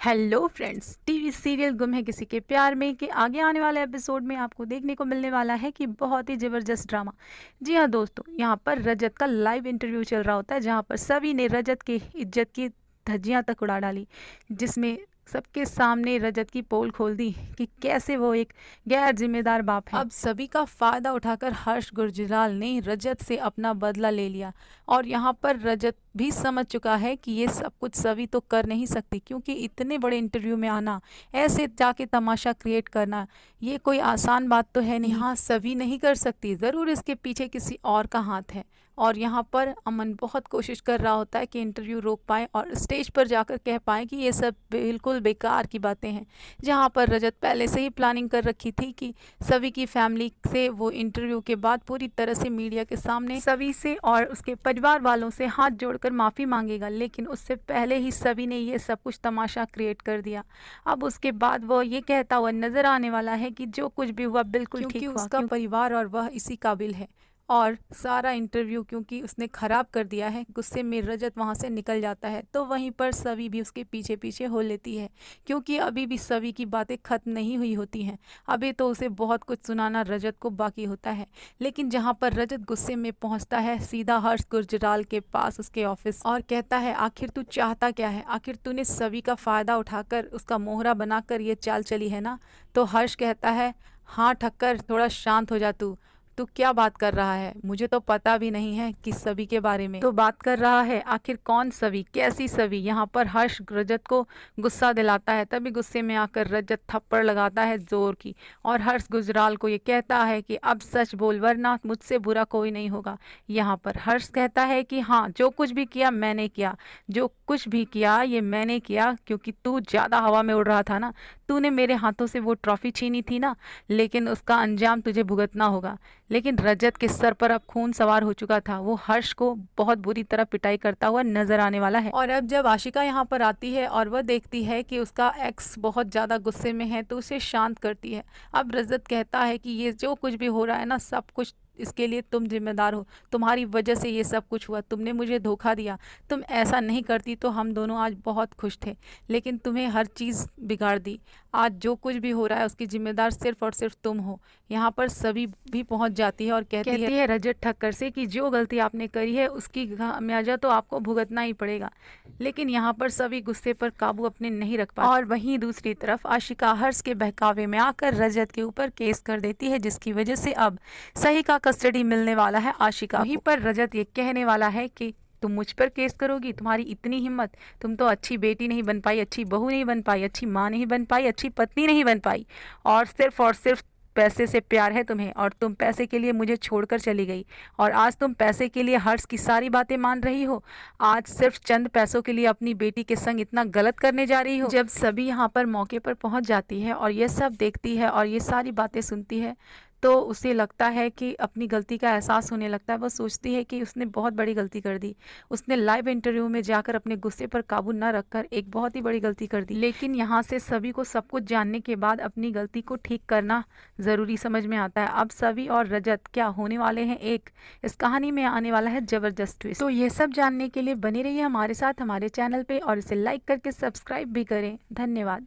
Hello friends, TV serial गुम है किसी के प्यार में के आगे आने वाले एपिसोड में आपको देखने को मिलने वाला है कि बहुत ही ज़बरदस्त ड्रामा। जी हाँ दोस्तों, यहाँ पर रजत का लाइव इंटरव्यू चल रहा होता है जहाँ पर सभी ने रजत की इज्जत की धज्जियाँ तक उड़ा डाली, जिसमें सबके सामने रजत की पोल खोल दी कि कैसे वो एक गैर जिम्मेदार बाप है। अब सभी का फायदा उठाकर हर्ष गुर्जराल ने रजत से अपना बदला ले लिया और यहाँ पर रजत भी समझ चुका है कि ये सब कुछ सभी तो कर नहीं सकती, क्योंकि इतने बड़े इंटरव्यू में आना, ऐसे जाके तमाशा क्रिएट करना, ये कोई आसान बात तो है नहीं। हाँ, सभी नहीं कर सकती, ज़रूर इसके पीछे किसी और का हाथ है। और यहाँ पर अमन बहुत कोशिश कर रहा होता है कि इंटरव्यू रोक पाए और स्टेज पर जाकर कह पाए कि ये सब बिल्कुल बेकार की बातें हैं। जहाँ पर रजत पहले से ही प्लानिंग कर रखी थी कि सभी की फैमिली से वो इंटरव्यू के बाद पूरी तरह से मीडिया के सामने सभी से और उसके परिवार वालों से हाथ जोड़कर माफ़ी मांगेगा, लेकिन उससे पहले ही सभी ने ये सब कुछ तमाशा क्रिएट कर दिया। अब उसके बाद वो ये कहता हुआ नजर आने वाला है कि जो कुछ भी हुआ बिल्कुल ठीक हुआ, उसका परिवार और वह इसी काबिल है। और सारा इंटरव्यू क्योंकि उसने ख़राब कर दिया है, गुस्से में रजत वहाँ से निकल जाता है। तो वहीं पर सभी भी उसके पीछे पीछे हो लेती है, क्योंकि अभी भी सभी की बातें ख़त्म नहीं हुई होती हैं। अभी तो उसे बहुत कुछ सुनाना रजत को बाकी होता है। लेकिन जहाँ पर रजत गुस्से में पहुँचता है सीधा हर्ष गुर्जराल के पास, उसके ऑफिस, और कहता है आखिर तू चाहता क्या है, आखिर तूने सभी का फ़ायदा उठाकर उसका मोहरा बनाकर ये चाल चली है ना। तो हर्ष कहता है, हाँ ठक्कर, थोड़ा शांत हो जा तू क्या बात कर रहा है, मुझे तो पता भी नहीं है कि सभी के बारे में तो बात कर रहा है। आखिर कौन सभी, कैसी सभी। यहाँ पर हर्ष रजत को गुस्सा दिलाता है, तभी गुस्से में आकर रजत थप्पड़ लगाता है जोर की और हर्ष गुजराल को ये कहता है कि अब सच बोल वरना मुझसे बुरा कोई नहीं होगा। यहाँ पर हर्ष कहता है कि हाँ, जो कुछ भी किया मैंने किया, जो कुछ भी किया ये मैंने किया, क्योंकि तू ज़्यादा हवा में उड़ रहा था ना, तूने मेरे हाथों से वो ट्रॉफी छीनी थी ना, लेकिन उसका अंजाम तुझे भुगतना होगा। लेकिन रजत के सर पर अब खून सवार हो चुका था, वो हर्ष को बहुत बुरी तरह पिटाई करता हुआ नजर आने वाला है। और अब जब आशिका यहाँ पर आती है और वह देखती है कि उसका एक्स बहुत ज़्यादा गुस्से में है, तो उसे शांत करती है। अब रजत कहता है कि ये जो कुछ भी हो रहा है ना, सब कुछ इसके लिए तुम जिम्मेदार हो, तुम्हारी वजह से ये सब कुछ हुआ, तुमने मुझे धोखा दिया, तुम ऐसा नहीं करती तो हम दोनों आज बहुत खुश थे, लेकिन तुम्हें हर चीज़ बिगाड़ दी। आज जो कुछ भी हो रहा है उसकी जिम्मेदार सिर्फ और सिर्फ तुम हो। यहाँ पर सभी भी पहुँच जाती है और कहती है रजत ठक्कर से कि जो गलती आपने करी है उसकी खामियाजा तो आपको भुगतना ही पड़ेगा। लेकिन यहाँ पर सभी गुस्से पर काबू अपने नहीं रख पाते और वहीं दूसरी तरफ आशिका हर्ष के बहकावे में आकर रजत के ऊपर केस कर देती है, जिसकी वजह से अब सही का कस्टडी मिलने वाला है आशिका। वहीं पर रजत ये कहने वाला है कि तुम मुझ पर केस करोगी, तुम्हारी इतनी हिम्मत, तुम तो अच्छी बेटी नहीं बन पाई, अच्छी बहू नहीं बन पाई, अच्छी माँ नहीं बन पाई, अच्छी पत्नी नहीं बन पाई, और सिर्फ पैसे से प्यार है तुम्हें, और तुम पैसे के लिए मुझे छोड़कर चली गई, और आज तुम पैसे के लिए हर्ष की सारी बातें मान रही हो। आज सिर्फ चंद पैसों के लिए अपनी बेटी के संग इतना गलत करने जा रही हो। जब सभी यहाँ पर मौके पर पहुँच जाती है और ये सब देखती है और ये सारी बातें सुनती है, तो उसे लगता है कि अपनी गलती का एहसास होने लगता है। वह सोचती है कि उसने बहुत बड़ी गलती कर दी, उसने लाइव इंटरव्यू में जाकर अपने गुस्से पर काबू न रखकर एक बहुत ही बड़ी गलती कर दी। लेकिन यहाँ से सभी को सब कुछ जानने के बाद अपनी गलती को ठीक करना ज़रूरी समझ में आता है। अब सभी और रजत क्या होने वाले हैं, एक इस कहानी में आने वाला है ज़बरदस्त ट्विस्ट। तो ये सब जानने के लिए बने रहिए हमारे साथ हमारे चैनल पर और इसे लाइक करके सब्सक्राइब भी करें। धन्यवाद।